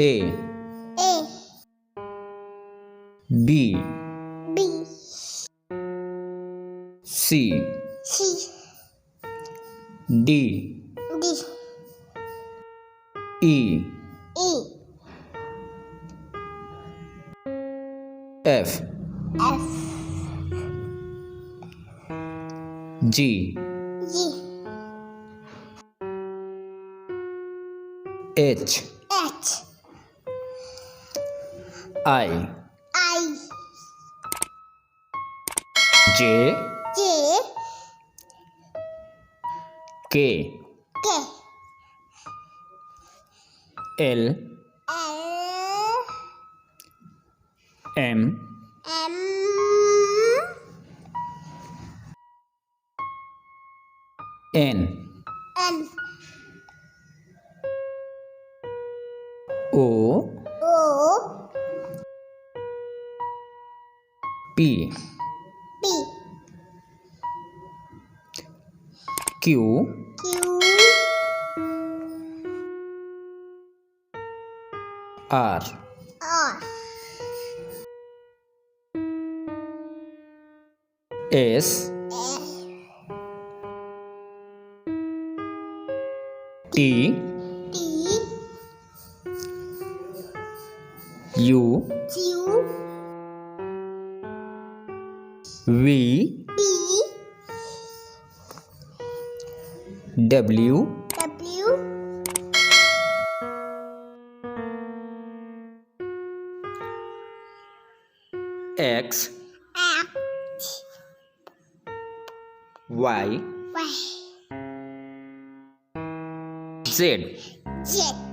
A A B B C C D D E E F F G G H H I I J J K K L L M M N N O O P P Q Q R R S S T T U Q V B W W X X Y Y Z Z